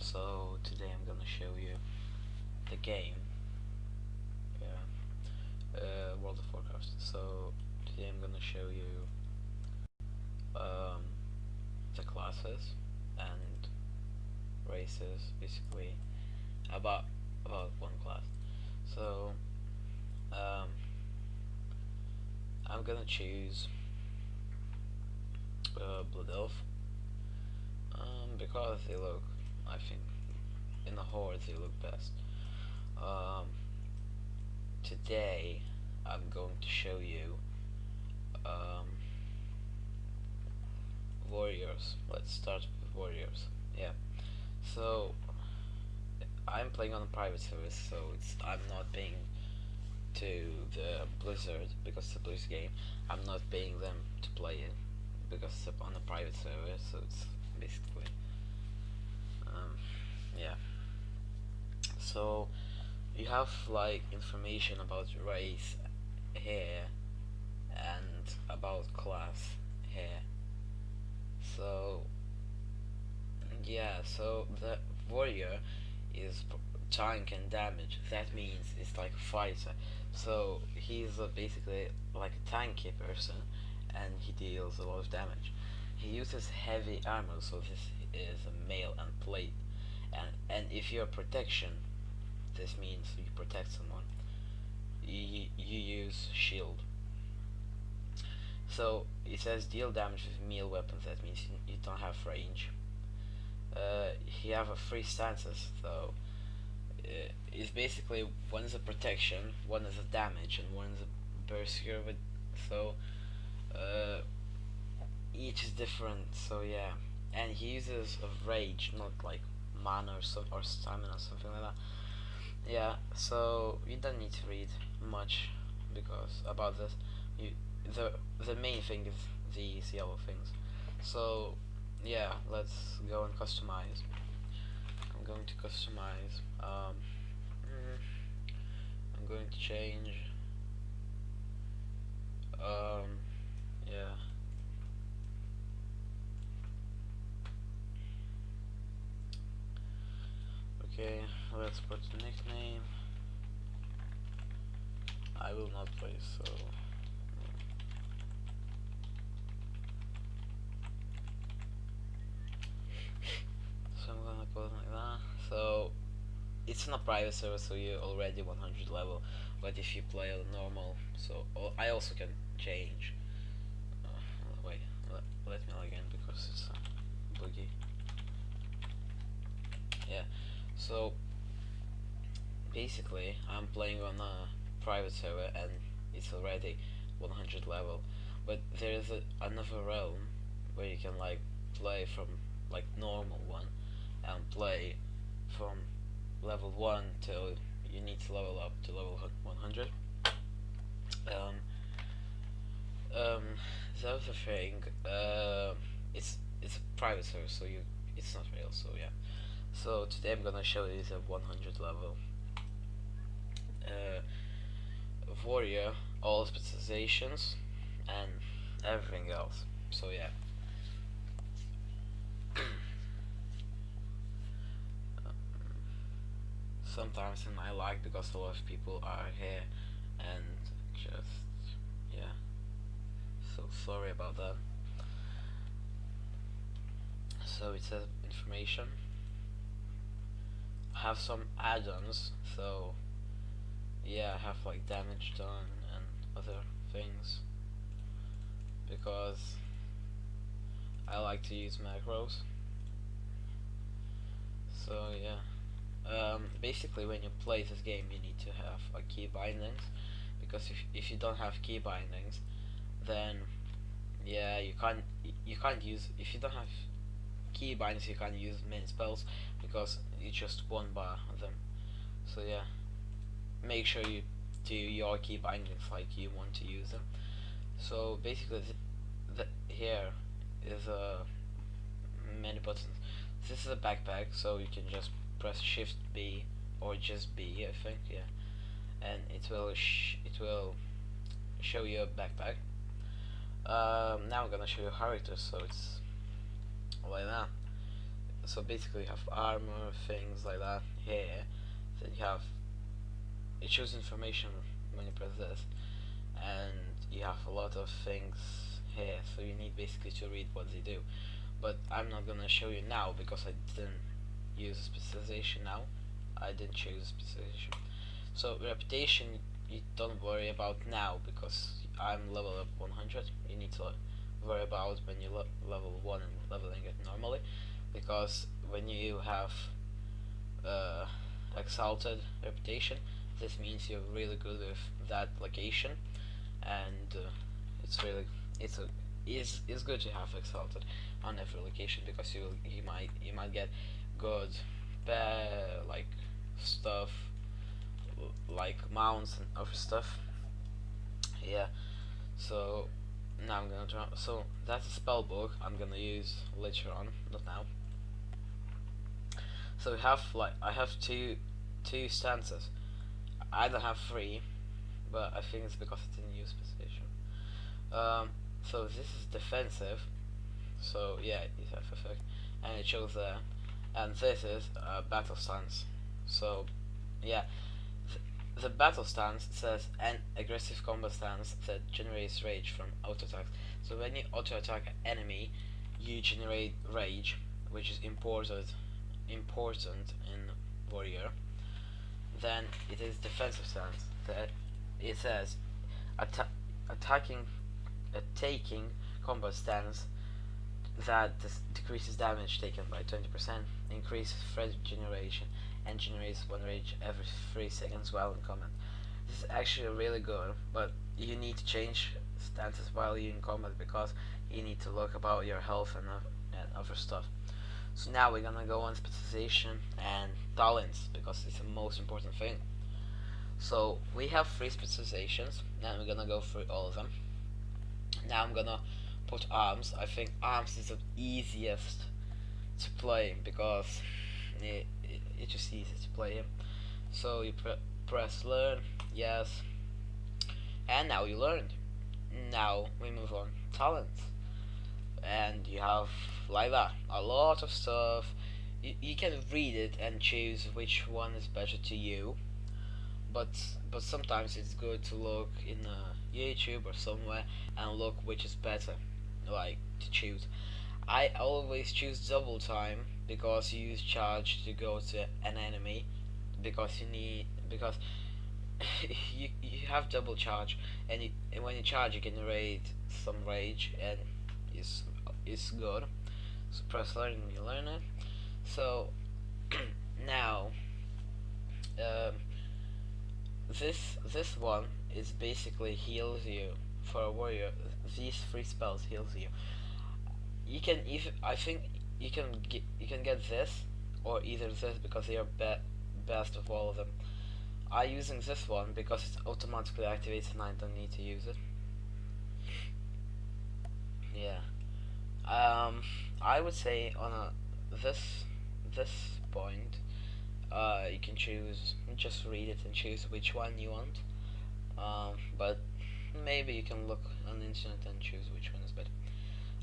So today I'm gonna show you the game, World of Warcraft. So today I'm gonna show you um, the classes and races, basically about one class. So um, I'm gonna choose Blood Elf because they look, I think, in the Horde they look best. Um, Today I'm going to show you um, warriors. Let's start with warriors. Yeah. So I'm playing on a private service, so I'm not paying to the Blizzard because it's a Blizzard game. I'm not paying them to play it because it's on a private server. So it's basically yeah. So you have like information about race here and about class here. So yeah, so the warrior is tank and damage. That means it's like a fighter. So he's basically like a tanky person, and he deals a lot of damage. He uses heavy armor, so this is a mail and plate. And if you're protection, this means you protect someone. You use shield. So it says deal damage with melee weapons. That means you don't have range. He have a three stances though. It's basically one is a protection, one is a damage, and one is a berserker. With so uh, each is different. So yeah, and he uses a rage, not like mana or stamina or something like that. Yeah, so you don't need to read much because about this. You the main thing is these yellow things. So yeah, let's go and customize. I'm going to customize. I'm going to change. Yeah. Okay, let's put the nickname. I will not play, so I'm gonna call it like that. So it's not private server, so you're already 100 level. But if you play on normal, so I also can change. Wait, let me log in because it's buggy. Yeah. So basically, I'm playing on a private server and it's already 100 level. But there is another realm where you can like play from like normal one and play from level 1 till you need to level up to level 100. Um, um, the other thing, it's a private server, so it's not real. So yeah. So today I'm gonna show you the 100 level uh, warrior, all specializations, and everything else. So yeah. Sometimes in my lag because a lot of people are here and just yeah. So sorry about that. So it says information. I have some add-ons, so yeah, I have like damage done and other things because I like to use macros. So yeah. Basically when you play this game you need to have a key bindings because if you don't have key bindings then yeah you can't use if you don't have key bindings you can't use many spells because you just one bar them. So yeah, make sure you do your key bindings like you want to use them. So basically here is many buttons. This is a backpack, so you can just press Shift B or just B, I think, yeah, and it will show you a backpack. Now I'm gonna show you characters, so it's like that. so basically you have armor, things like that here. Then you have, it shows information when you press this, and you have a lot of things here, so you need basically to read what they do. But I'm not gonna show you now because I didn't use a specialization now. I didn't choose a specialization. So reputation you don't worry about now because I'm level up 100. You need to worry about when you level 1 and leveling it normally, because when you have exalted reputation, this means you're really good with that location, and it's good to have exalted on every location because you might get good like stuff like mounts and other stuff. Yeah. So now I'm gonna try. So that's a spell book I'm gonna use later on, not now. So we have I have two stances. I don't have three, but I think it's because I didn't use specialization. So this is defensive. So yeah, it has effect, and it shows there. And this is battle stance. So yeah, the battle stance says an aggressive combat stance that generates rage from auto attacks. So when you auto attack an enemy, you generate rage, which is important in warrior. Then it is defensive stance that it says attacking taking combat stance that decreases damage taken by 20%, increases threat generation, and generates 1 rage every 3 seconds while in combat. This is actually really good, but you need to change stances while you're in combat because you need to look about your health and other stuff. So now we're gonna go on specialization and talents because it's the most important thing. So we have 3 specializations, and we're gonna go through all of them. Now I'm gonna put arms. I think arms is the easiest to play because it's just easy to play him. So you press learn, yes, and now you learned. Now we move on talents, and you have like that a lot of stuff. You can read it and choose which one is better to you, but sometimes it's good to look in YouTube or somewhere and look which is better, like to choose. I always choose double time because you use charge to go to an enemy because you have double charge, and when you charge you generate some rage, and it's good. So press learn and you learn it. So now this one is basically heals you for a warrior. These 3 spells heals you. You can I think you can get this or either this because they are best of all of them. I using this one because it automatically activates and I don't need to use it. Yeah. I would say on this point, you can choose, just read it and choose which one you want. But maybe you can look on the internet and choose which one is better.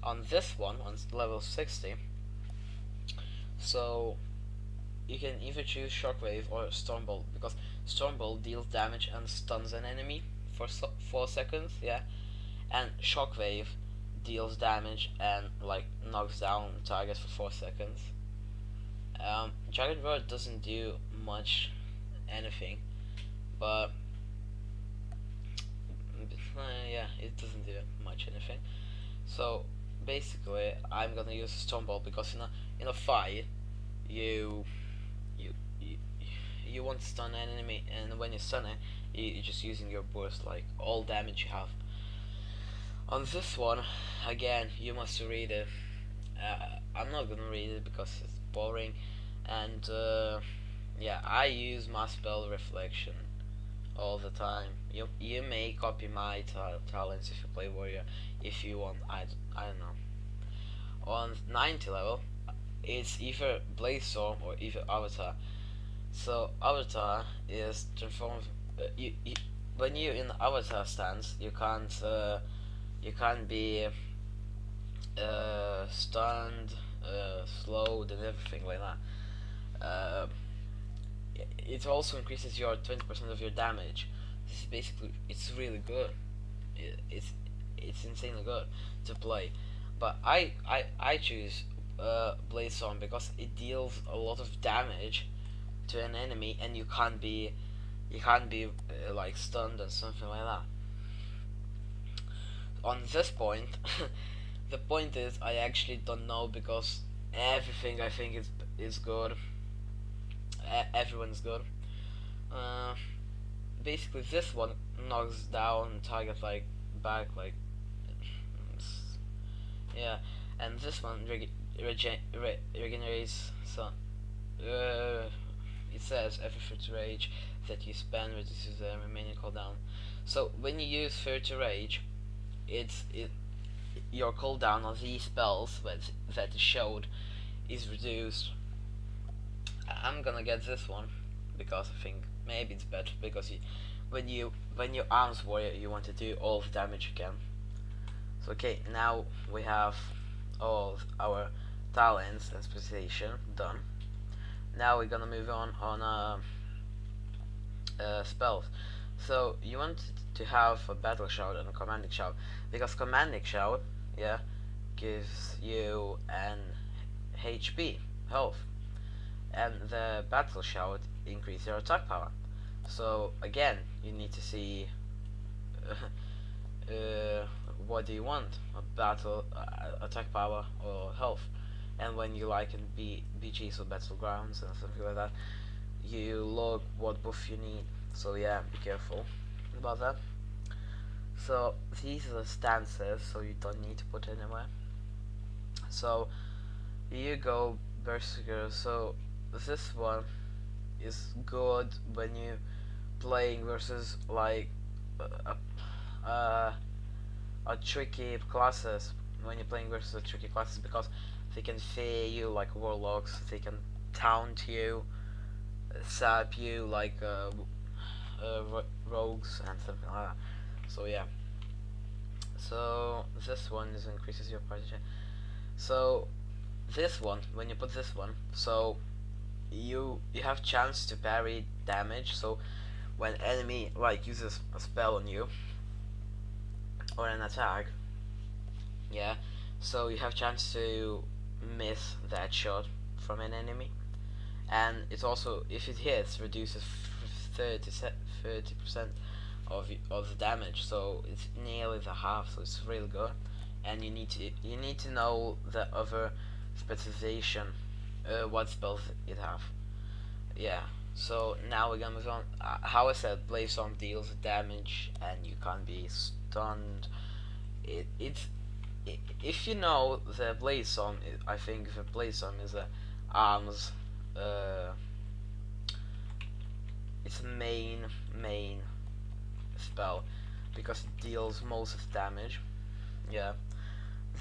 On this one, on level 60, so you can either choose Shockwave or Stormbolt because Stormbolt deals damage and stuns an enemy for 4 seconds, yeah, and Shockwave deals damage and like knocks down targets for 4 seconds. Dragon Roar doesn't do much anything, but yeah, it doesn't do much anything. So basically, I'm gonna use Stormbolt because in a fight, you want to stun an enemy, and when you stun it, you're just using your burst, like all damage you have. On this one, again, you must read it. I'm not gonna read it because it's boring, and yeah, I use my spell reflection all the time. You may copy my talents if you play warrior if you want. I don't know. On 90 level, it's either Blaze Storm or either Avatar. So Avatar is transformed. When you're in Avatar stance, you can't be stunned, slowed and everything like that. It also increases your 20% of your damage. This is basically, it's really good. It's insanely good to play. But I choose Blaze Storm because it deals a lot of damage to an enemy, and you can't be like stunned and something like that. On this point, the point is I actually don't know because everything I think is good. Everyone's good. Uh, Basically, this one knocks down target like back like yeah, and this one regenerates some. It says every 30 rage that you spend reduces the remaining cooldown. So when you use 30 rage, your cooldown on these spells that is showed is reduced. I'm gonna get this one because I think maybe it's better because when you arms warrior you want to do all the damage you can. So okay, now we have all our talents and specialization done. Now we're gonna move on spells. So you want to have a battle shout and a commanding shout because commanding shout, yeah, gives you an HP health, and the battle shout increase your attack power. So again, you need to see what do you want, a battle attack power or health. And when you like in BGs or battlegrounds and something like that, you look what buff you need. So yeah, be careful about that. So these are the stances, so you don't need to put anywhere. So you go Berserker. So this one is good when you playing versus like tricky classes. When you're playing versus tricky classes, because they can fear you like warlocks, they can taunt you, sap you like rogues and something like that. So yeah. So this one is increases your party. So this one, when you put this one, so you have chance to parry damage. So when enemy like uses a spell on you or an attack, yeah, so you have chance to miss that shot from an enemy, and it's also, if it hits, reduces 30% of the damage, so it's nearly the half, so it's really good. And you need to know the other specialization, what spells it have. Yeah, so now we're gonna move on. How I said, Blaze Storm deals damage and you can't be stunned. If you know the Blaze Storm, I think the Blaze Storm is a arms, it's a main spell because it deals most of the damage. Yeah.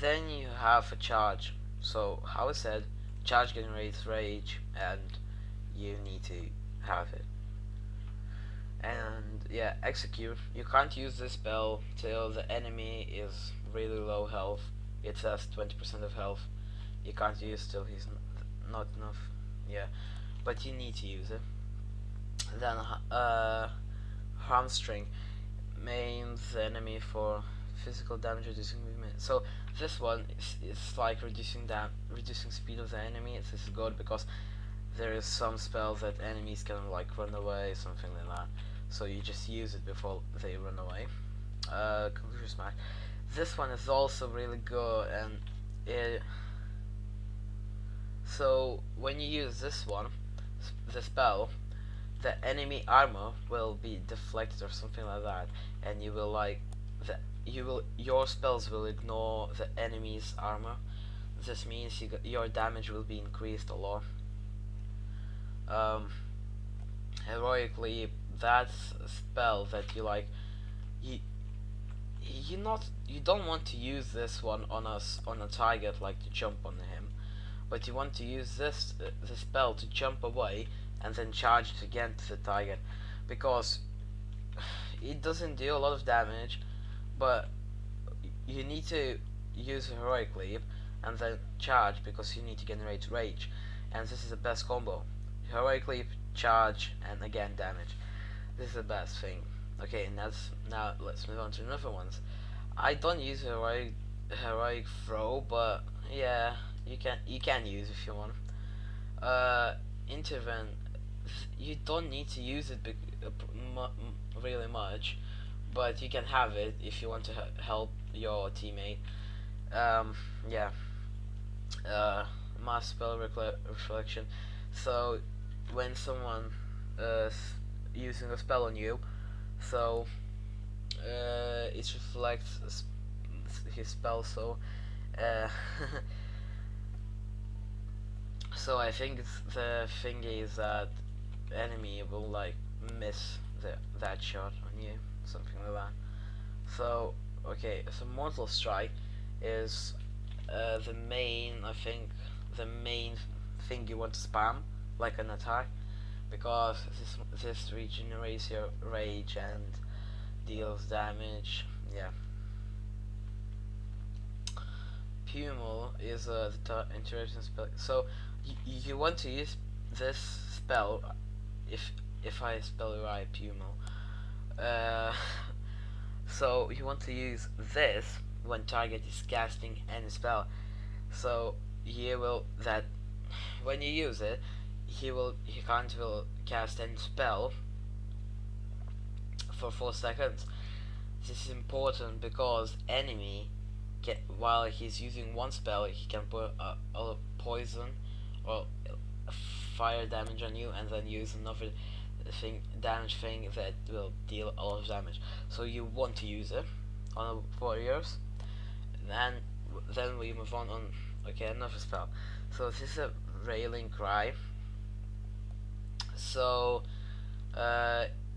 Then you have a charge. So how I said, charge generates rage and you need to have it. And yeah, execute. You can't use this spell till the enemy is really low health. It says 20% of health. You can't use till he's not enough. Yeah, but you need to use it. Then hamstring mains the enemy for physical damage, reducing movement. So this one is like reducing speed of the enemy. This is good because there is some spells that enemies can like run away, something like that. So you just use it before they run away. Conclusion smash. This one is also really good, and so when you use this one, the spell, the enemy armor will be deflected or something like that, and you will like your spells will ignore the enemy's armor. This means your damage will be increased a lot. Heroically, that's a spell that you like. You don't want to use this one on a target, like to jump on him, but you want to use this spell to jump away and then charge it again to the target, because it doesn't do a lot of damage, but you need to use heroic leap, and then charge because you need to generate rage, and this is the best combo. Heroic leap, charge, and again damage. This is the best thing. Okay, and now let's move on to another ones. I don't use heroic throw, but yeah, you can use if you want. Intervene. You don't need to use it really much, but you can have it if you want to help your teammate. Yeah. Mass spell reflection. So when someone using a spell on you, so it reflects his spell. So uh, so I think the thing is that enemy will like miss that shot on you, something like that. So okay, so mortal strike is the main, I think, the main thing you want to spam like an attack, because this regenerates your rage and deals damage. Yeah. Pummel is the interesting spell. So you want to use this spell, if I spell it right, Pummel. So you want to use this when target is casting any spell. So he will that when you use it, he can't cast any spell for 4 seconds. This is important because enemy while he's using one spell, he can put a poison or fire damage on you, and then use another damage thing that will deal a lot of damage. So you want to use it on warriors, and then we move on okay, another spell. So this is a railing cry. So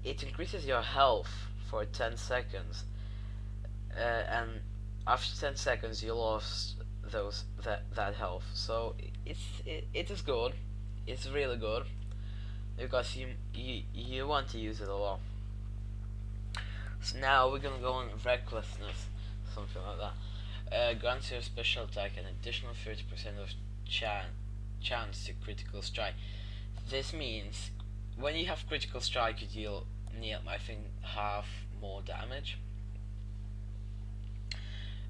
it increases your health for 10 seconds, and after 10 seconds you lost that health. So it is good. It's really good because you want to use it a lot. So now we're gonna go on recklessness, something like that. Grants your special attack an additional 30% of chance to critical strike. This means when you have critical strike, you deal near, I think, half more damage.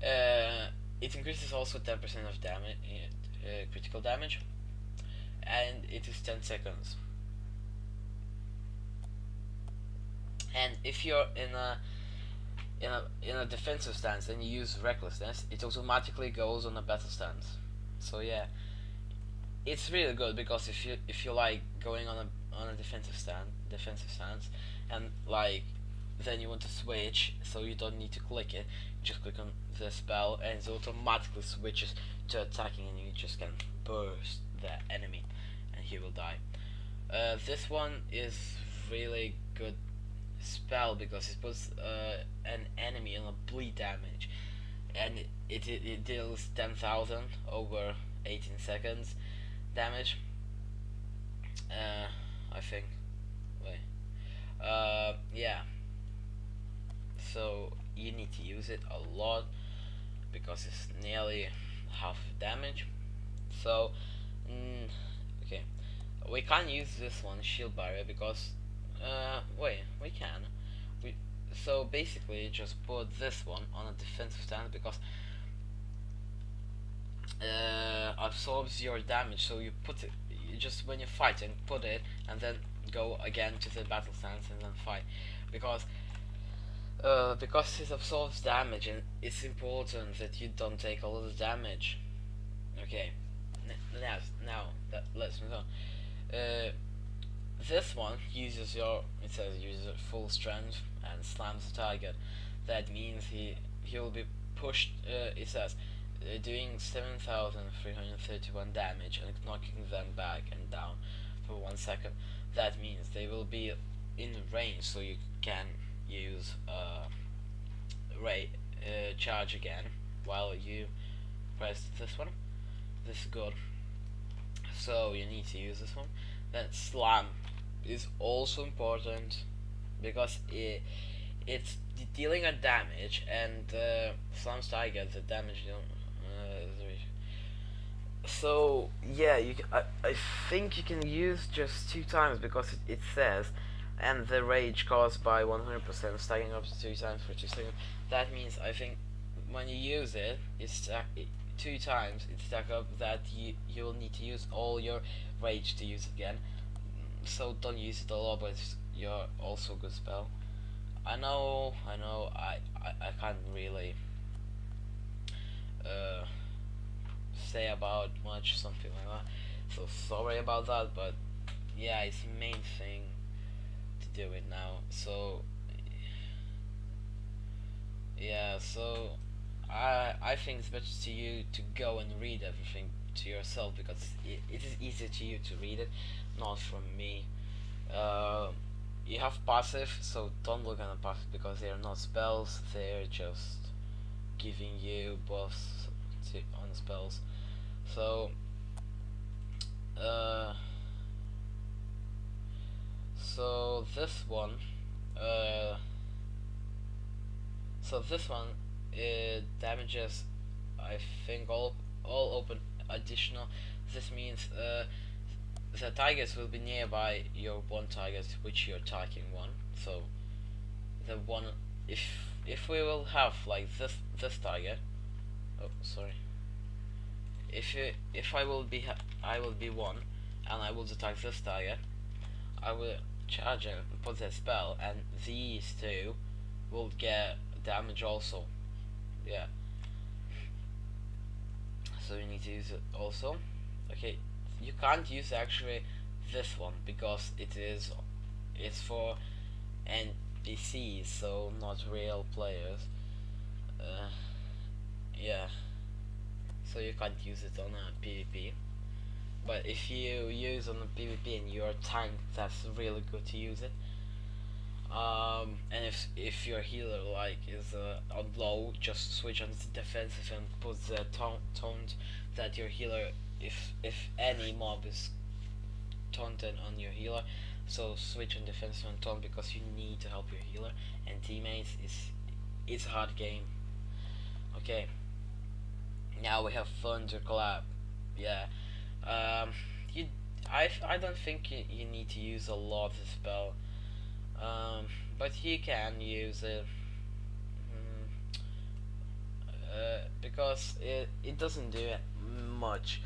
It increases also 10% of damage, critical damage, and it is 10 seconds. And if you're in a defensive stance and you use recklessness, it automatically goes on a battle stance. So yeah, it's really good because if you like going on a defensive stance, and like then you want to switch, so you don't need to click it. You just click on the spell and it automatically switches to attacking, and you just can burst the enemy and he will die. This one is really good spell because it puts an enemy on a bleed damage, and it deals 10,000 over 18 seconds damage. I think. Wait. Yeah. So you need to use it a lot because it's nearly half damage. So okay, we can't use this one, shield barrier, because wait, we can. So basically just put this one on a defensive stance because absorbs your damage. So you put it, you just when you're fighting, put it and then go again to the battle stance and then fight, because it absorbs damage, and it's important that you don't take a lot of damage. Okay, now let's move on. This one uses uses full strength and slams the target. That means he will be pushed. It says doing 7,331 damage and knocking them back and down for 1 second. That means they will be in range, so you can use charge again while you press this one. This is good. So you need to use this one. Then slam is also important because it's dealing a damage, and slams target the damage So yeah, I think you can use just 2 times because it says, and the rage caused by 100% stacking up to 2 times for 2 seconds. That means I think when you use it, 2 times it stack up that you will need to use all your rage to use it again. So don't use it a lot, but you're also a good spell. I can't really uh, say about much, something like that. So sorry about that, but yeah, it's the main thing to do it now. So yeah, so I think it's better to you to go and read everything to yourself because it is easier to you to read it, not from me. Uh, you have passive, so don't look at the passive because they are not spells. They're just giving you buffs on spells. So uh, so this one, uh, so this one, it damages, I think all open additional. This means the targets will be nearby your one target which you're attacking one. So the one, if we will have like this target. Oh, sorry. If I will be one, and I will attack this target. I will charge and put a spell, and these two will get damage also. Yeah. So you need to use it also. Okay. You can't use actually this one because it's for NPCs, so not real players. Uh, yeah. So you can't use it on a PvP. But if you use on a PvP and you're a tank, that's really good to use it. And if your healer like is on low, just switch on the defensive and put the taunt that your healer, if any mob is taunted on your healer, so switch on defensive and taunt because you need to help your healer and teammates. It's a hard game. Okay, now we have Thunderclap. Yeah. Um, you I don't think you need to use a lot of the spell. But you can use it because it doesn't do much.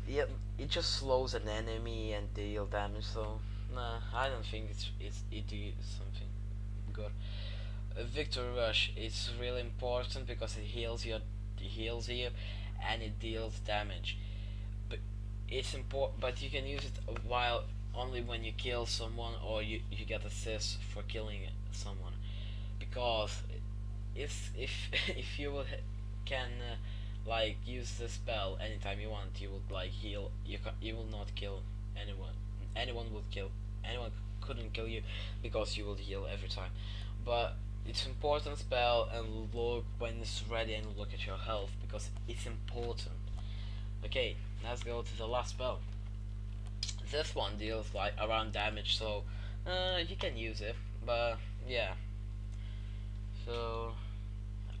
Yeah, it just slows an enemy and deal damage. So nah, I don't think it do something good. Victory Rush is really important because it heals you, and it deals damage. But it's important, but you can use it while only when you kill someone or you get assist for killing someone, because it's if if you will can like use the spell anytime you want, you would like heal. You will not kill anyone. Anyone couldn't kill you because you will heal every time. But it's important spell, and look when it's ready and look at your health because it's important. Okay, let's go to the last spell. This one deals like around damage, so you can use it, but yeah. So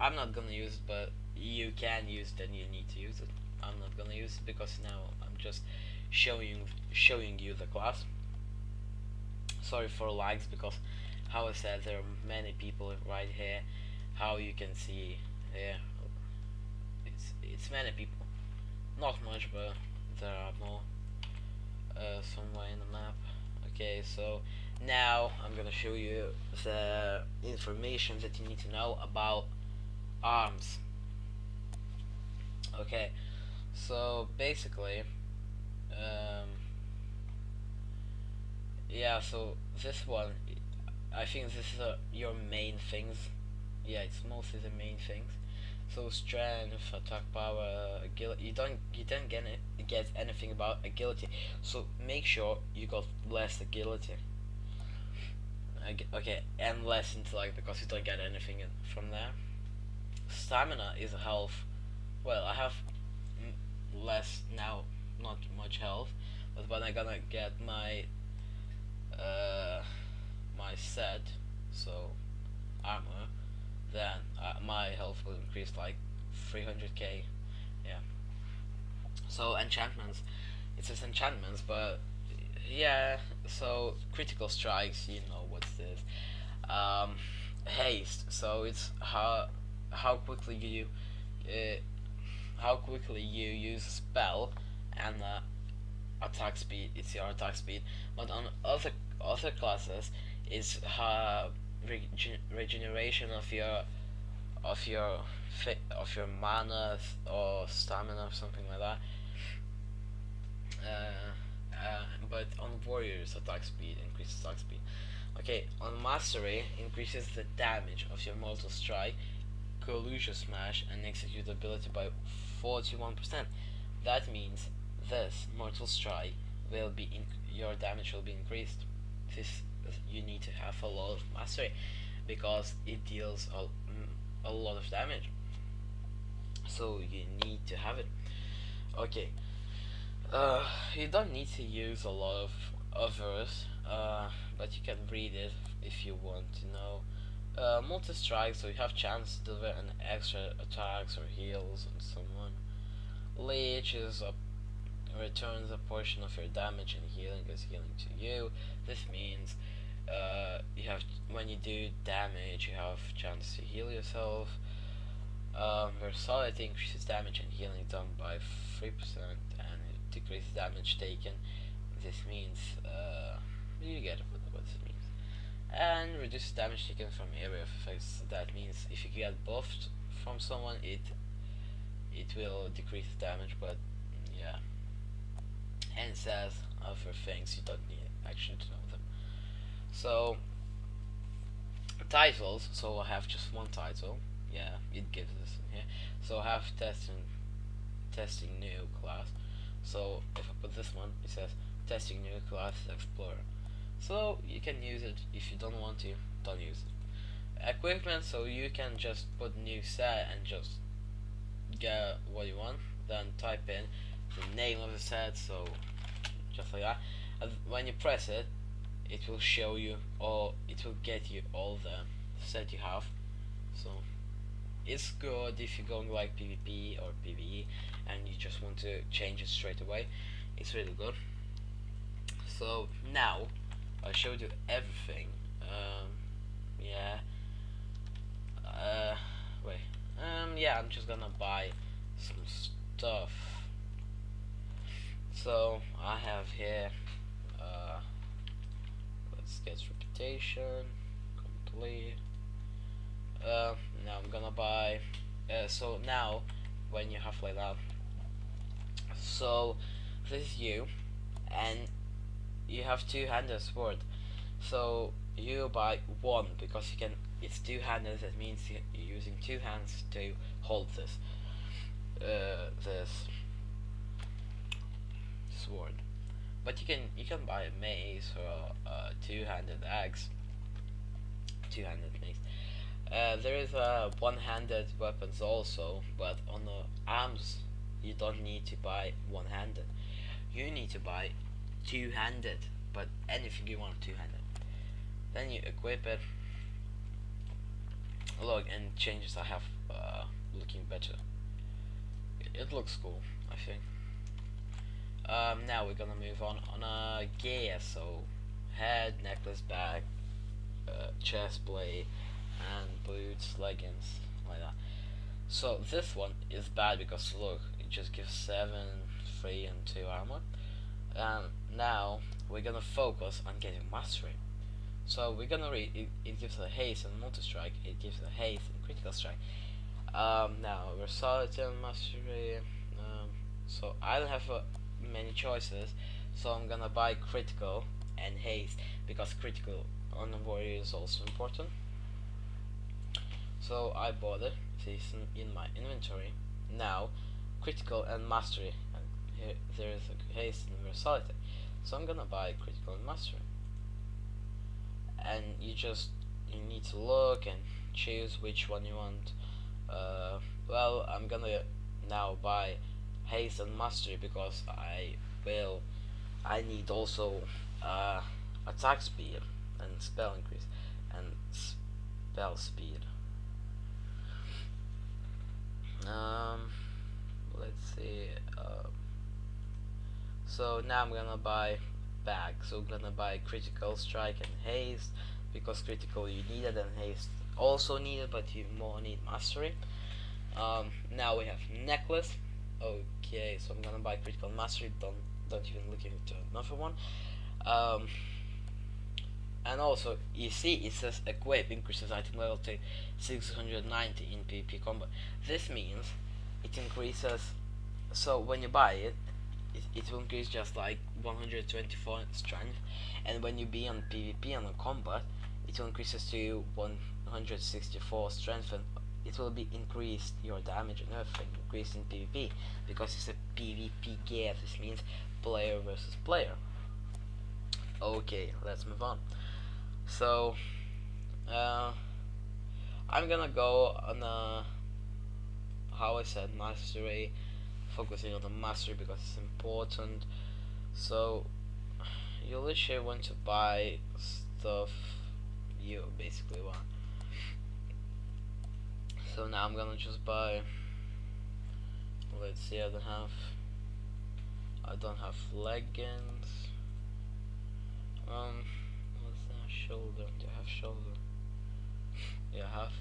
I'm not gonna use it, but you can use it and you need to use it. I'm not gonna use it because now I'm just showing you the class. Sorry for lags because how I said there are many people right here. How you can see here, it's many people. Not much, but there are more somewhere in the map. Okay, so now I'm gonna show you the information that you need to know about arms. Okay, so basically, yeah, so this one, I think this is your main things. Yeah, it's mostly the main things. So strength, attack power, agility. You don't get anything about agility. So make sure you got less agility. Okay, and less intellect because you don't get anything from there. Stamina is a health. Well, I have less now, not much health, but when I'm gonna get my my set, so armor, then my health will increase like 300k. Yeah. So enchantments, it says enchantments, but yeah. So critical strikes, you know what's this? Um, Haste. So it's how quickly you uh, how quickly you use a spell, and attack speed. It's your attack speed. But on other classes, it's regeneration of your mana or stamina or something like that. But on warriors, attack speed increases attack speed. Okay, on mastery increases the damage of your mortal strike, collusion smash, and execute ability by 41%. That means this mortal strike will be your damage will be increased. This you need to have a lot of mastery because it deals a lot of damage. So you need to have it. Okay, you don't need to use a lot of others, but you can read it if you want to know. Multi-strike, so you have chance to deliver an extra attacks or heals on someone. Leech is returns a portion of your damage and healing is healing to you. This means you have when you do damage, you have chance to heal yourself. Versatility increases damage and healing done by 3% and it decreases damage taken. This means you get what this means. And reduces damage taken from area of effects. So that means if you get buffed from someone, it will decrease damage, but yeah. And it says other things you don't need actually to know them. So titles. So I have just one title. Yeah, it gives us here. So I have testing new class. So if I put this one, it says testing new class explorer. So you can use it. If you don't want to, don't use it. Equipment, so you can just put new set and just get what you want. Then type in the name of the set. So just like that. And when you press it, it will show you all. It will get you all the set you have. So it's good if you're going like PvP or PvE and you just want to change it straight away. It's really good. So now I showed you everything. Yeah. Wait. Yeah, I'm just gonna buy some stuff. So I have here. Let's get reputation complete. Now I'm gonna buy. So now, when you have like that, so this is you, and you have two-handed sword. So you buy one because you can. It's two-handed. That means you're using two hands to hold this. This sword. But you can buy a mace or a two-handed axe. Two-handed mace. There is one-handed weapons also, but on the arms you don't need to buy one-handed. You need to buy two-handed, but anything you want two-handed. Then you equip it. Look, and changes I have looking better. It looks cool, I think. Now we're gonna move on gear. So head, necklace, bag, chest plate, and boots, leggings, like that. So this one is bad because look, it just gives 7, 3, and 2 armor. Now we're gonna focus on getting mastery. So we're gonna read. It gives a haste and multi strike. It gives a haste and critical strike. Now versatility and mastery. So I don't have many choices. So I'm gonna buy critical and haste because critical on the warrior is also important. So I bought it. It's in my inventory. Now critical and mastery. And here there is a haste and versatility. So I'm gonna buy critical and mastery. And you need to look and choose which one you want. Well, I'm gonna now buy haste and mastery because I need also attack speed and spell increase and spell speed. Let's see. So now I'm gonna buy back. So I'm gonna buy critical strike and haste, because critical you need it and haste also needed, but you more need mastery. Now we have necklace. Okay, so I'm gonna buy critical mastery. Don't even look into another one. Um, and also you see it says equip increases item level to 690 in PvP combat. This means it increases. So when you buy it, it will increase just like 124 strength, and when you be on PvP and on combat, it will increases to 164 strength, and it will be increased your damage and everything, increased in PvP, because it's a PvP gear. This means player versus player. Okay, let's move on. So, I'm gonna go on how I said, mastery, focusing on the mastery because it's important. So, you literally want to buy stuff you basically want. So now I'm gonna just buy. Let's see, I don't have leggings. What's that? Shoulder. Do I have shoulder? Yeah, I have.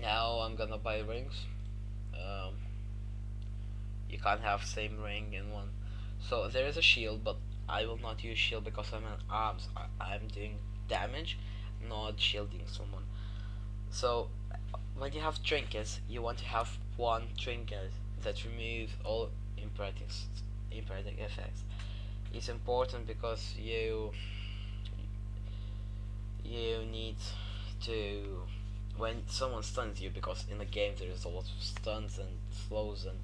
Now I'm gonna buy rings. You can't have same ring in one. So there is a shield, but I will not use shield because I'm in arms. I'm doing damage, not shielding someone. So when you have trinkets, you want to have one trinket that removes all imperative effects. It's important because you need to, when someone stuns you, because in the game there is a lot of stuns and slows and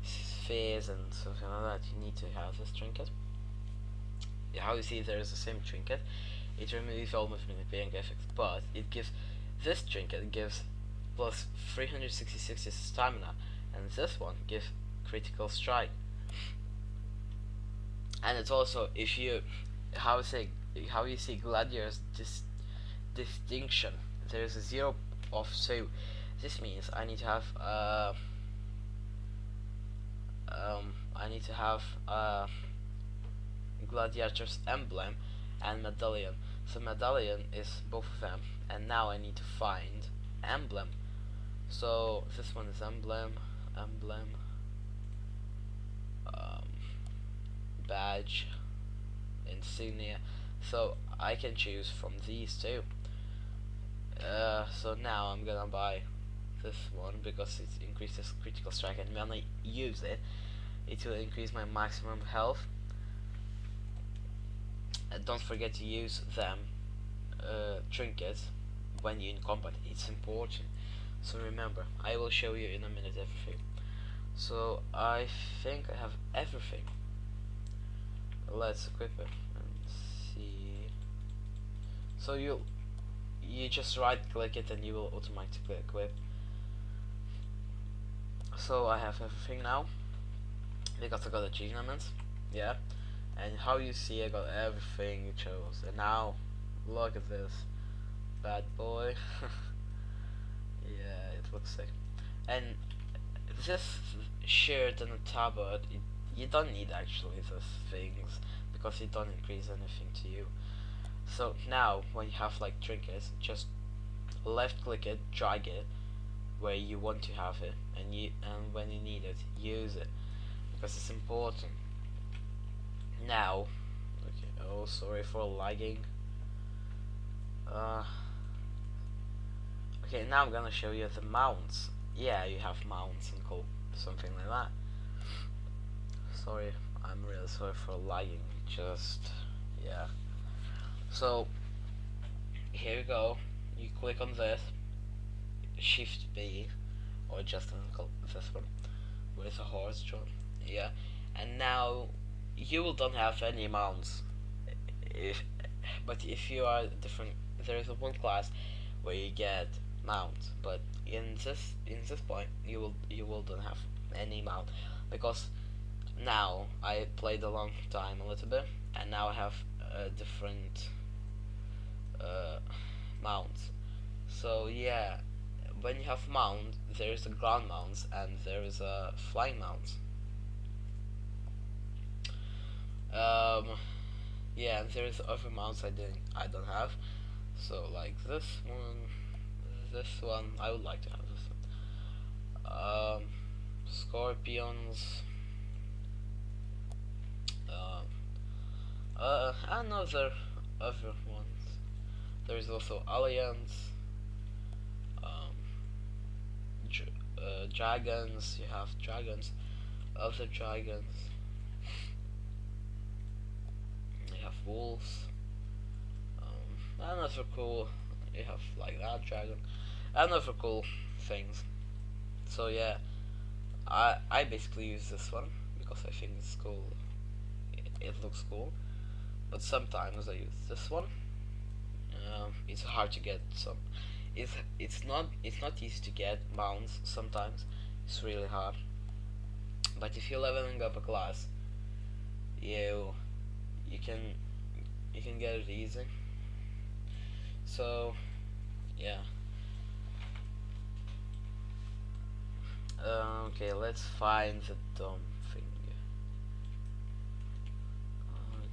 spheres and something like that, you need to have this trinket. How you see there is the same trinket, it removes almost manipulating effects, but it gives, this trinket gives plus 366 stamina, and this one gives critical strike. And it's also, if you, how you see gladiators distinction, there is a 0 of 2. This means I need to have gladiator's emblem and medallion. So medallion is both of them, and now I need to find emblem. So this one is emblem, badge, insignia. So I can choose from these two. So now I'm gonna buy this one because it increases critical strike, and when I use it, it will increase my maximum health. And don't forget to use them trinkets when you're in combat. It's important. So remember, I will show you in a minute everything. So I think I have everything. Let's equip it and see. So you just right click it and you will automatically equip. So I have everything now because I got achievements. Yeah, and how you see, I got everything you chose. And now look at this bad boy. Yeah, it looks sick. And this shirt and a tabard, you don't need actually those things because it don't increase anything to you. So now when you have like trinkets, just left click it, drag it where you want to have it, and when you need it, use it because it's important. Now, okay, oh sorry for lagging. Okay, now I'm gonna show you the mounts. Yeah, you have mounts and something like that. Sorry, I'm really sorry for lagging. Just yeah. So here you go. You click on this, Shift B, or just this one with a horse drawn. Yeah, and now you will don't have any mounts. But if you are different, there is a one class where you get mounts. But in this point, you will don't have any mount because now I played a long time, a little bit, and now I have different mounts. So yeah, when you have mount, there is a ground mounts and there is a flying mounts. Yeah, and there's other mounts I don't have. So like this one, I would like to have this one. Scorpions. And other ones. There's also Alliance. Um, dragons. You have dragons. Other dragons. You have wolves. And other cool. You have like that dragon. And other cool things. So yeah, I basically use this one because I think it's cool. It looks cool. But sometimes I use this one. It's hard to get some. It's not easy to get mounts sometimes. It's really hard. But if you're leveling up a class, you you can you can get it easy. So yeah. Okay, let's find the dumb thing.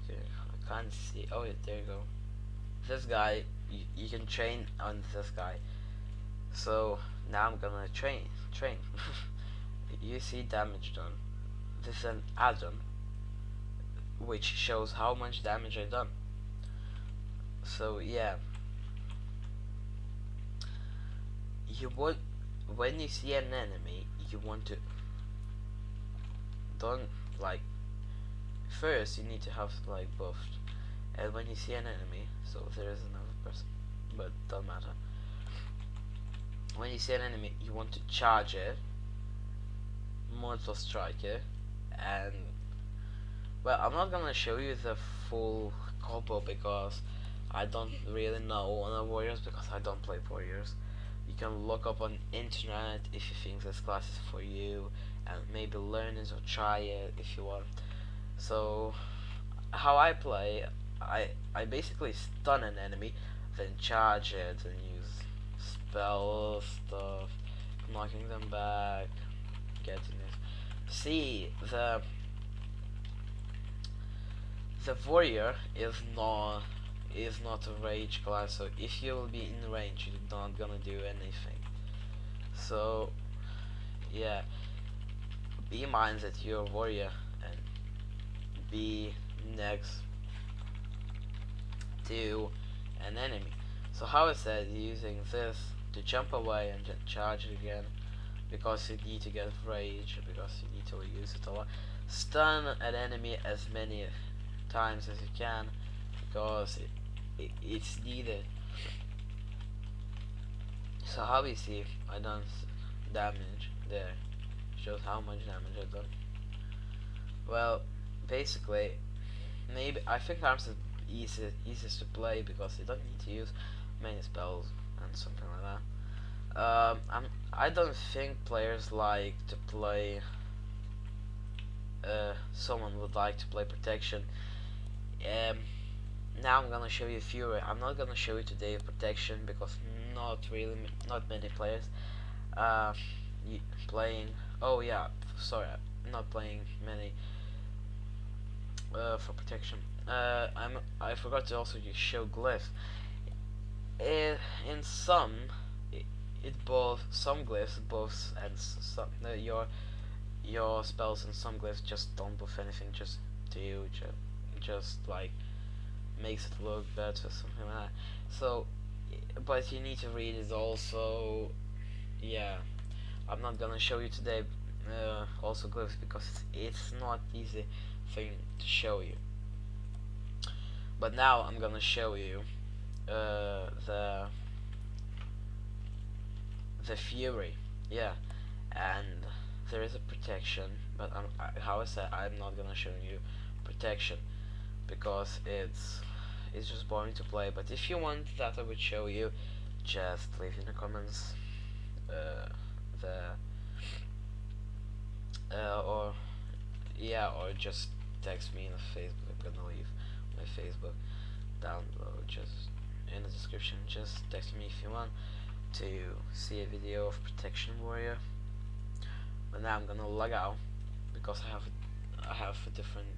Okay, I can't see. Oh yeah, there you go. This guy, you can train on this guy. So now I'm gonna train. You see damage done. This is an add-on which shows how much damage I done. So yeah, you would when you see an enemy, you want to don't like first you need to have like buffed, and when you see an enemy, so there is another person, but don't matter. When you see an enemy, you want to charge it, mortal strike it, and well, I'm not gonna show you the full combo because I don't really know on the warriors because I don't play warriors. You can look up on internet if you think this class is for you, and maybe learn it or try it if you want. So how I play, I basically stun an enemy, then charge it and use spell stuff, knocking them back, getting it. See, the warrior is not a rage class, so if you will be in range, you're not gonna do anything. So yeah, be in mind that you're a warrior and be next to an enemy. So how I said, using this to jump away and then charge it again, because you need to get rage, because you need to use it a lot. Stun an enemy as many times as you can, because it's needed. So how we see I done damage there, shows how much damage I've done. Well, basically, maybe I think arms is easiest to play because you don't need to use many spells and something like that. I don't think players like to play. Someone would like to play protection. Now I'm gonna show you Fury. I'm not gonna show you today protection because not many players playing. Oh yeah, sorry, I'm not playing many for protection. I forgot to also show glyphs. In some, it both some glyphs buffs and some your spells and some glyphs just don't buff anything. Just do just like makes it look better, something like that. So, but you need to read it also. Yeah, I'm not gonna show you today also glyphs because it's not easy thing to show you. But now I'm gonna show you the Fury. Yeah, and there is a protection, but how I said, I'm not gonna show you protection because it's just boring to play. But if you want that I would show you, just leave in the comments or yeah, or just text me on Facebook. I'm gonna leave my Facebook down below, just in the description. Just text me if you want to see a video of Protection Warrior. But now I'm gonna log out because I have a different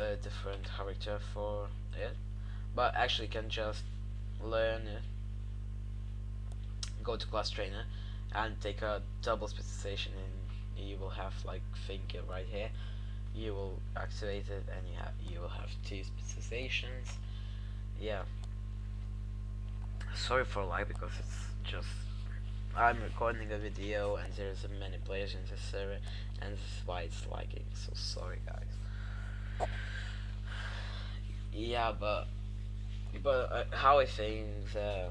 a different character for it, but actually you can just learn it, go to class trainer and take a double specialization, and you will have like finger right here. You will activate it and you will have 2 specializations. Yeah, sorry for lag because it's just I'm recording a video and there's many players in this server and this is why it's lagging, so sorry guys. Yeah, but how I think the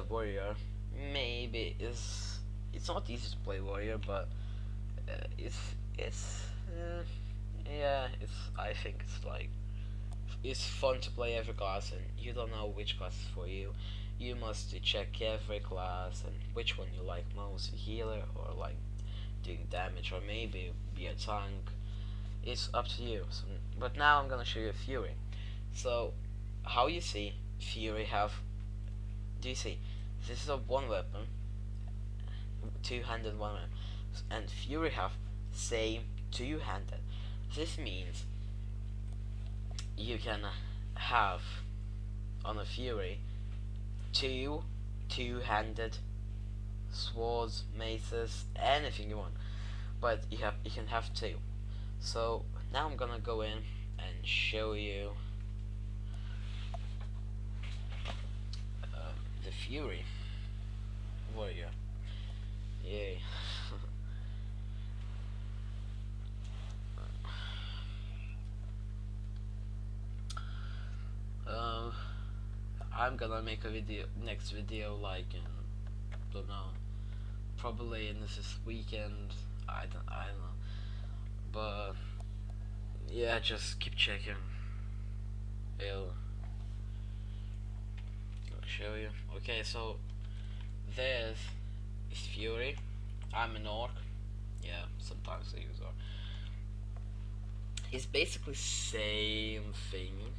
warrior maybe is, it's not easy to play warrior, but it's yeah, it's, I think it's like, it's fun to play every class and you don't know which class is for you. You must check every class and which one you like most, healer or like doing damage, or maybe be a tank. It's up to you. So, but now I'm gonna show you Fury. So how you see Fury have, do you see this is a one weapon, two-handed one weapon, and Fury have same two-handed. This means you can have on a Fury two-handed swords, maces, anything you want, but you can have 2. So now I'm gonna go in and show you the Fury warrior. Yay. I'm gonna make a video, next video, like in, don't know, probably in this weekend. I don't know, but yeah, just keep checking. I'll show you. Okay, so this is Fury. I'm an orc. Yeah, sometimes I use orc. It's basically same thing.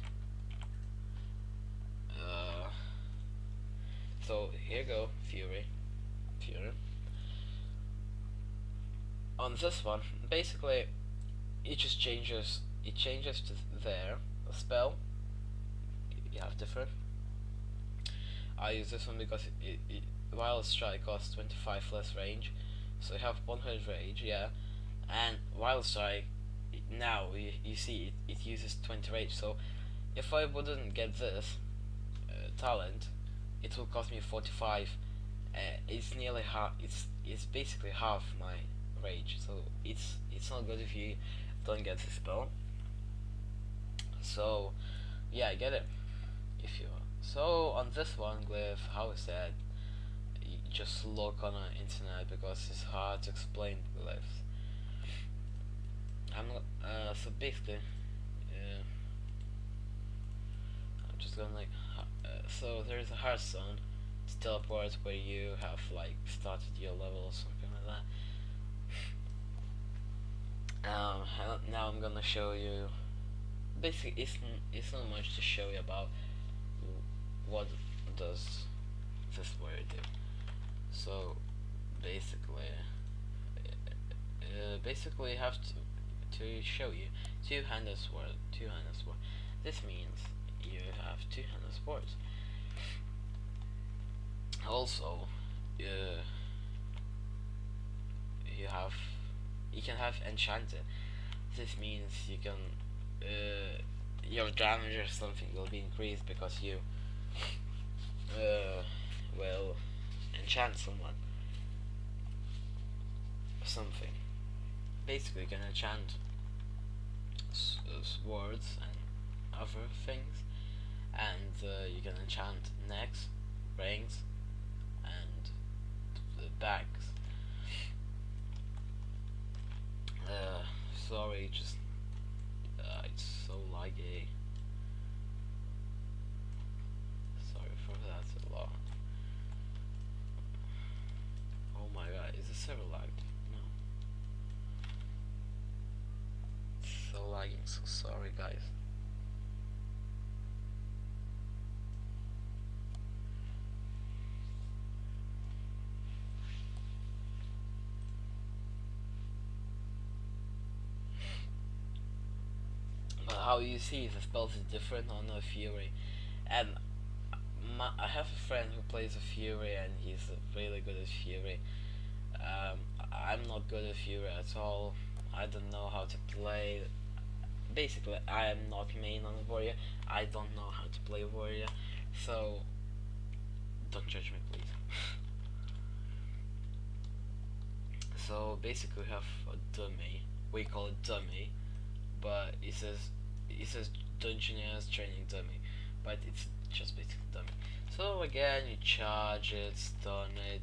So here go Fury. On this one, basically, it just changes. It changes to there. A spell. You have different. I use this one because Wild Strike costs 25 less range, so you have 100 range. Yeah, and Wild Strike now you see it uses 20 range. So if I wouldn't get this talent, it will cost me 45. It's nearly half. It's basically half my rage. So it's not good if you don't get this spell. So yeah, I get it if you want. So on this one, Glyph, how is that? You just look on the internet because it's hard to explain glyphs. I'm not. So basically, I'm just gonna like. So there's a Hearthstone to teleport where you have like started your level or something like that. Now I'm gonna show you. Basically, it's not much to show you about what does this warrior do. So basically, you have to show you two-handed sword. This means you have two-handed swords. Also, you can have enchanted. This means you can your damage or something will be increased because you will enchant someone something. Basically, you can enchant swords and other things, and you can enchant necks, rings, and the bags. Sorry, just it's so laggy. Sorry for that a lot. Oh my god, is the server lagged? No. It's so lagging, so sorry guys. how you see the spells is different on a Fury, and I have a friend who plays a Fury and he's really good at Fury. I'm not good at Fury at all. I don't know how to play. Basically, I am not main on a warrior. I don't know how to play warrior, so don't judge me, please. So basically, we have a dummy. We call it dummy, but it says Dungeoneers Training Dummy, but it's just basically dummy. So again, you charge it, stun it.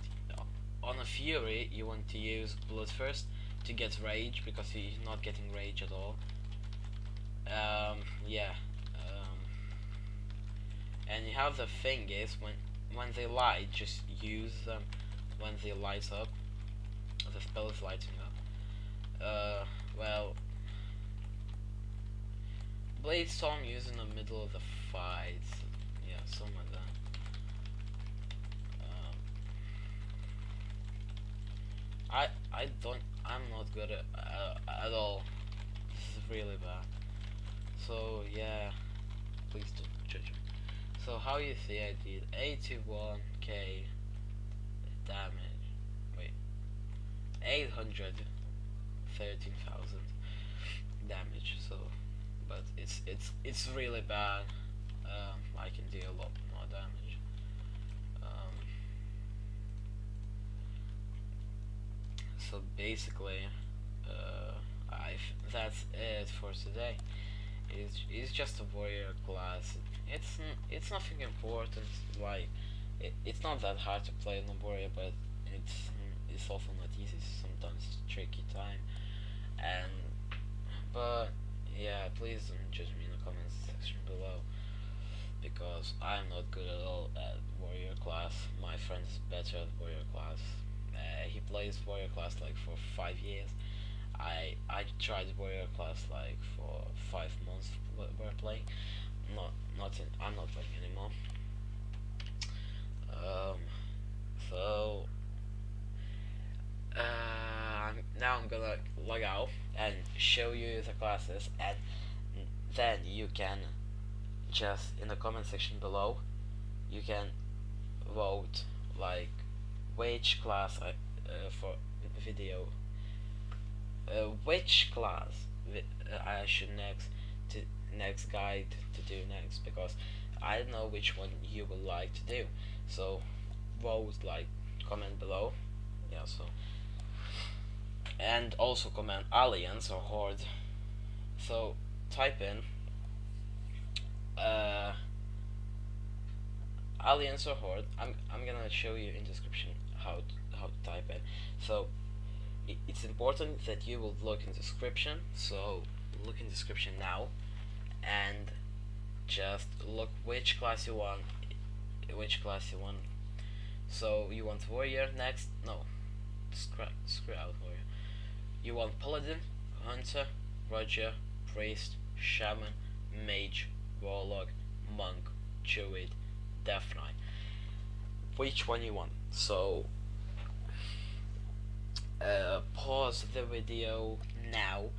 On a Fury, you want to use Blood first to get rage, because he's not getting rage at all. Yeah. And you have the thing is, when they light, just use them when they light up. The spell is lighting up. Well, Blade Storm used in the middle of the fight. Yeah, something like that. I'm not good at all. This is really bad. So yeah, please don't judge me. So how you see I did 81k damage. Wait, 813,000 damage. So, but it's really bad. I can do a lot more damage. So basically, that's it for today. It's just a warrior class. It's nothing important. Like it's not that hard to play on a warrior, but it's also not easy. Sometimes tricky time. And but yeah, please don't judge me in the comments section below, because I'm not good at all at warrior class. My friend is better at warrior class. He plays warrior class like for 5 years. I tried warrior class like for 5 months. We're playing. I'm not playing anymore. So now I'm gonna log out and show you the classes, and then you can just in the comment section below you can vote like which class for video which class I should next guide to do next, because I don't know which one you would like to do. So vote, like, comment below. Yeah, so, and also comment Alliance or Horde. So type in Alliance or Horde. I'm gonna show you in description how to type it. So it's important that you will look in description. So look in description now and just look which class you want. So you want warrior next? No, screw out warrior. You want paladin, hunter, roger, priest, shaman, mage, warlock, monk, druid, death knight. Which one you want? So pause the video now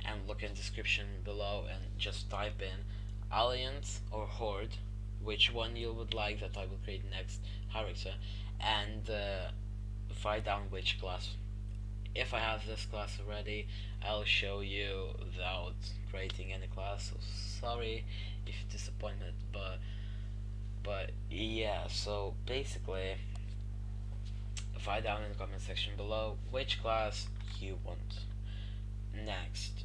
and look in description below and just type in Alliance or Horde, which one you would like that I will create next character, and write down which class. If I have this class already, I'll show you without creating any class. So sorry if you're disappointed, but yeah. So basically, write down in the comment section below which class you want next.